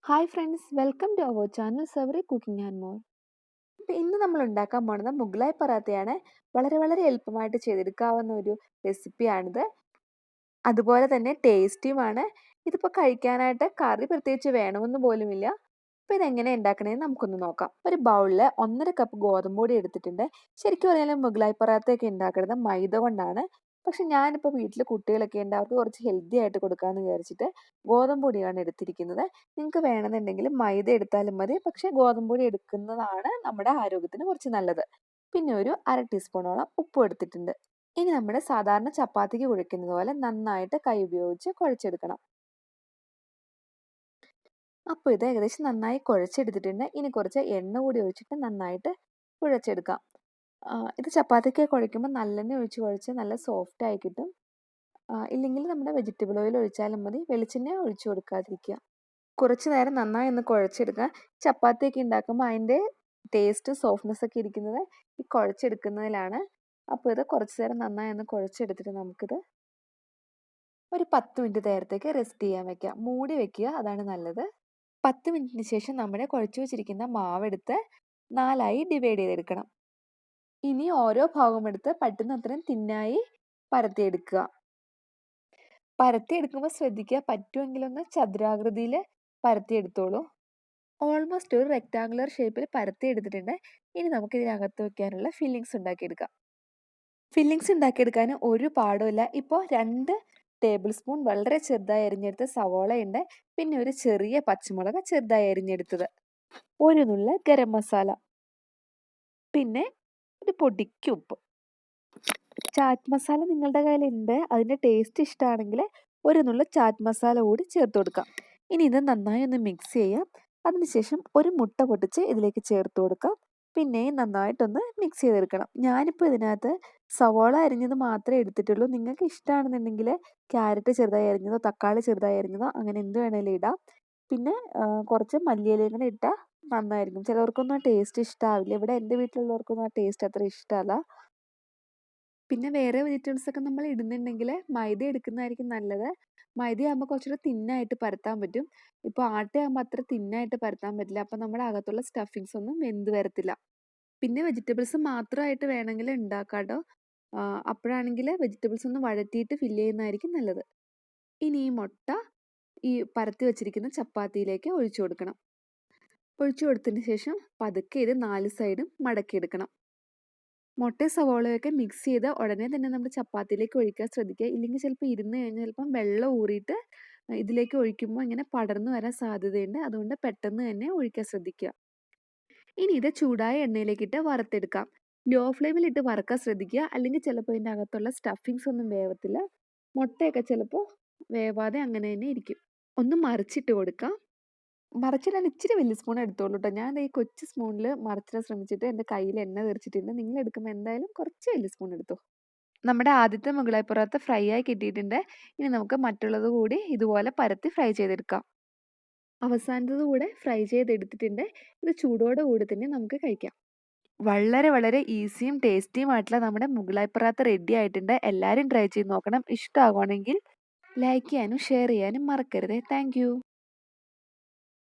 Hi friends, welcome to our channel savoury cooking and more. അപ്പോൾ ഇന്ന് നമ്മൾ ഉണ്ടാക്കാൻ പോകുന്നത് മുഗളായി പറാത്തയാണ്. വളരെ വളരെ എളുപ്പമായിട്ട് ചെയ്തെടുക്കാവുന്ന ഒരു റെസിപ്പിയാണിത്. അതുപോലെ തന്നെ ടേസ്റ്റിയുമാണ്. ഇതിപ്പോൾ കഴിക്കാനായിട്ട് കറി പ്രത്യേകിച്ച് വേണമെന്ന് പോലുമില്ല. അപ്പോൾ ഇതെങ്ങനെ ഉണ്ടാക്കണമെന്ന് നമുക്കൊന്ന് നോക്കാം. ഒരു ബൗളിൽ 1.5 കപ്പ് ഗോതമ്പ് പൊടി എടുത്തിട്ടുണ്ട്. ശരിക്കും പറഞ്ഞാൽ മുഗളായി പറാത്തയൊക്കെ ഉണ്ടാക്കുന്നത് മൈദ കൊണ്ടാണ്. പക്ഷെ ഞാനിപ്പോൾ വീട്ടിൽ കുട്ടികളൊക്കെ ഉണ്ട്, അവർക്ക് കുറച്ച് ഹെൽത്തി ആയിട്ട് കൊടുക്കാമെന്ന് വിചാരിച്ചിട്ട് ഗോതമ്പ് പൊടിയാണ് എടുത്തിരിക്കുന്നത്. നിങ്ങൾക്ക് വേണമെന്നുണ്ടെങ്കിൽ മൈദ എടുത്താലും മതി, പക്ഷേ ഗോതമ്പ് പൊടി എടുക്കുന്നതാണ് നമ്മുടെ ആരോഗ്യത്തിന് കുറച്ച് നല്ലത്. പിന്നെ ഒരു 1/2 ടീസ്പൂണോളം ഉപ്പും എടുത്തിട്ടുണ്ട്. ഇനി നമ്മൾ സാധാരണ ചപ്പാത്തിക്ക് കുഴയ്ക്കുന്നത് പോലെ നന്നായിട്ട് കൈ ഉപയോഗിച്ച് കുഴച്ചെടുക്കണം. അപ്പോൾ ഇത് ഏകദേശം നന്നായി കുഴച്ചെടുത്തിട്ടുണ്ട്. ഇനി കുറച്ച് എണ്ണ കൂടി ഒഴിച്ചിട്ട് നന്നായിട്ട് കുഴച്ചെടുക്കാം. ഇത് ചപ്പാത്തിക്ക് കുഴയ്ക്കുമ്പോൾ നല്ലെണ്ണ ഒഴിച്ച് കുഴച്ച് നല്ല സോഫ്റ്റ് ആയി കിട്ടും. ഇല്ലെങ്കിൽ നമ്മുടെ വെജിറ്റബിൾ ഓയിൽ ഒഴിച്ചാലും മതി, വെളിച്ചെണ്ണ ഒഴിച്ചു കൊടുക്കാതിരിക്കുക. കുറച്ച് നേരം നന്നായി ഒന്ന് കുഴച്ചെടുക്കുക. ചപ്പാത്തിയൊക്കെ ഉണ്ടാക്കുമ്പോൾ അതിൻ്റെ ടേസ്റ്റ് സോഫ്റ്റ്നെസ് ഒക്കെ ഇരിക്കുന്നത് ഈ കുഴച്ചെടുക്കുന്നതിലാണ്. അപ്പോൾ ഇത് കുറച്ച് നേരം നന്നായി ഒന്ന് കുഴച്ചെടുത്തിട്ട് നമുക്കിത് ഒരു 10 മിനിറ്റ് നേരത്തേക്ക് റെസ്റ്റ് ചെയ്യാൻ വെക്കാം. മൂടി വെക്കുക, അതാണ് നല്ലത്. 10 മിനിറ്റിന് ശേഷം നമ്മുടെ കുഴച്ച് വെച്ചിരിക്കുന്ന മാവെടുത്ത് 4ആയി ഡിവൈഡ് ചെയ്തെടുക്കണം. ഇനി ഓരോ ഭാഗം എടുത്ത് പറ്റുന്നത്രയും തിന്നായി പരത്തിയെടുക്കുക. പരത്തിയെടുക്കുമ്പോൾ ശ്രദ്ധിക്കുക, പറ്റുമെങ്കിലൊന്ന് ചതുരാകൃതിയിൽ പരത്തിയെടുത്തോളൂ. ഓൾമോസ്റ്റ് ഒരു റെക്റ്റാങ്കുലർ ഷേപ്പിൽ പരത്തിയെടുത്തിട്ടുണ്ട്. ഇനി നമുക്ക് ഇതിനകത്ത് വെക്കാനുള്ള ഫില്ലിങ്സ് ഉണ്ടാക്കിയെടുക്കാം. ഫില്ലിങ്സ് ഉണ്ടാക്കിയെടുക്കാൻ ഒരു പാടുമില്ല. ഇപ്പോൾ 2 ടേബിൾ സ്പൂൺ വളരെ ചെറുതായി അരിഞ്ഞെടുത്ത സവോളയുണ്ട്. പിന്നെ ഒരു ചെറിയ പച്ചമുളക് ചെറുതായി അരിഞ്ഞെടുത്തത്, ഒരു നുള്ള ഗരം മസാല, പിന്നെ ഒരു പൊടിക്ക് ഉപ്പ്. ചാറ്റ് മസാല നിങ്ങളുടെ കയ്യിലുണ്ട്, അതിൻ്റെ ടേസ്റ്റ് ഇഷ്ടമാണെങ്കിൽ ഒരു നുള്ള ചാറ്റ് മസാല കൂടി ചേർത്ത് കൊടുക്കാം. ഇനി ഇത് നന്നായി ഒന്ന് മിക്സ് ചെയ്യാം. അതിനുശേഷം ഒരു മുട്ട പൊട്ടിച്ച് ഇതിലേക്ക് ചേർത്ത് കൊടുക്കാം. പിന്നെയും നന്നായിട്ടൊന്ന് മിക്സ് ചെയ്തെടുക്കണം. ഞാനിപ്പോൾ ഇതിനകത്ത് സവോള അരിഞ്ഞത് മാത്രമേ എടുത്തിട്ടുള്ളൂ. നിങ്ങൾക്ക് ഇഷ്ടമാണെന്നുണ്ടെങ്കിൽ ക്യാരറ്റ് ചെറുതായി അരിഞ്ഞതോ തക്കാളി ചെറുതായി അരിഞ്ഞതോ അങ്ങനെ എന്ത് വേണേലും ഇടാം. പിന്നെ കുറച്ച് മല്ലിയിലയും കൂടെ ഇട്ടാൽ നന്നായിരിക്കും. ചിലവർക്കൊന്നും ആ ടേസ്റ്റ് ഇഷ്ടമാവില്ല. ഇവിടെ എൻ്റെ വീട്ടിലുള്ളവർക്കൊന്നും ആ ടേസ്റ്റ് അത്ര ഇഷ്ടമല്ല. പിന്നെ വേറെ വെജിറ്റബിൾസ് ഒക്കെ നമ്മൾ ഇടുന്നുണ്ടെങ്കിൽ മൈദ എടുക്കുന്നതായിരിക്കും നല്ലത്. മൈദയാകുമ്പോൾ കുറച്ചുകൂടെ തിന്നായിട്ട് പരത്താൻ പറ്റും. ഇപ്പോൾ ആട്ടയാകുമ്പോൾ അത്ര തിന്നായിട്ട് പരത്താൻ പറ്റില്ല. അപ്പോൾ നമ്മുടെ അകത്തുള്ള സ്റ്റഫിങ്സ് ഒന്നും വെന്ത് വരത്തില്ല. പിന്നെ വെജിറ്റബിൾസ് മാത്രമായിട്ട് വേണമെങ്കിൽ ഉണ്ടാക്കാം കേട്ടോ. അപ്പോഴാണെങ്കിൽ വെജിറ്റബിൾസ് ഒന്ന് വഴറ്റിയിട്ട് ഫില്ല് ചെയ്യുന്നതായിരിക്കും നല്ലത്. ഇനി ഈ മുട്ട ഈ പരത്തി വെച്ചിരിക്കുന്ന ചപ്പാത്തിയിലേക്ക് ഒഴിച്ചു കൊടുക്കണം. ഒഴിച്ചു കൊടുത്തതിന് ശേഷം പതുക്കെ ഇത് 4 സൈഡും മടക്കിയെടുക്കണം. മുട്ടയും സവോളയൊക്കെ മിക്സ് ചെയ്ത് ഉടനെ തന്നെ നമ്മൾ ചപ്പാത്തിയിലേക്ക് ഒഴിക്കാൻ ശ്രദ്ധിക്കുക. ഇല്ലെങ്കിൽ ചിലപ്പോൾ ഇരുന്ന് കഴിഞ്ഞാൽ ചിലപ്പം വെള്ളം ഊറിയിട്ട് ഇതിലേക്ക് ഒഴിക്കുമ്പോൾ ഇങ്ങനെ പടർന്നു വരാൻ സാധ്യതയുണ്ട്. അതുകൊണ്ട് പെട്ടെന്ന് തന്നെ ഒഴിക്കാൻ ശ്രദ്ധിക്കുക. ഇനി ഇത് ചൂടായ എണ്ണയിലേക്കിട്ട് വറുത്തെടുക്കാം. ലോ ഫ്ലെയിമിലിട്ട് വറുക്കാൻ ശ്രദ്ധിക്കുക, അല്ലെങ്കിൽ ചിലപ്പോൾ ഇതിൻ്റെ അകത്തുള്ള സ്റ്റഫിങ്സ് ഒന്നും വേവത്തില്ല. മുട്ടയൊക്കെ ചിലപ്പോൾ വേവാതെ അങ്ങനെ തന്നെ ഇരിക്കും. ഒന്ന് മറിച്ചിട്ട് കൊടുക്കാം. മറിച്ചിടാൻ ഇച്ചിരി വലിയ സ്പൂൺ എടുത്തോളൂ കേട്ടോ. ഞാൻ ഈ കൊച്ചു സ്പൂണിൽ മറിച്ചിടാൻ ശ്രമിച്ചിട്ട് എൻ്റെ കയ്യിൽ എണ്ണ തെറിച്ചിട്ടുണ്ട്. നിങ്ങൾ എടുക്കുമ്പോൾ എന്തായാലും കുറച്ച് വലിയ സ്പൂൺ എടുത്തോ. നമ്മുടെ ആദ്യത്തെ മുഗളായി പറാത്ത ഫ്രൈ ആയി കിട്ടിയിട്ടുണ്ട്. ഇനി നമുക്ക് മറ്റുള്ളത് കൂടി ഇതുപോലെ പരത്തി ഫ്രൈ ചെയ്തെടുക്കാം. അവസാനത്തത് കൂടെ ഫ്രൈ ചെയ്തെടുത്തിട്ടുണ്ട്. ഇത് ചൂടോടെ കൂടി തന്നെ നമുക്ക് കഴിക്കാം. വളരെ വളരെ ഈസിയും ടേസ്റ്റിയുമായിട്ടുള്ള നമ്മുടെ മുഗളായി പറാത്ത റെഡി ആയിട്ടുണ്ട്. എല്ലാവരും ട്രൈ ചെയ്ത് നോക്കണം. ഇഷ്ടമാകുവാണെങ്കിൽ ലൈക്ക് ചെയ്യാനും ഷെയർ ചെയ്യാനും മറക്കരുത്. താങ്ക്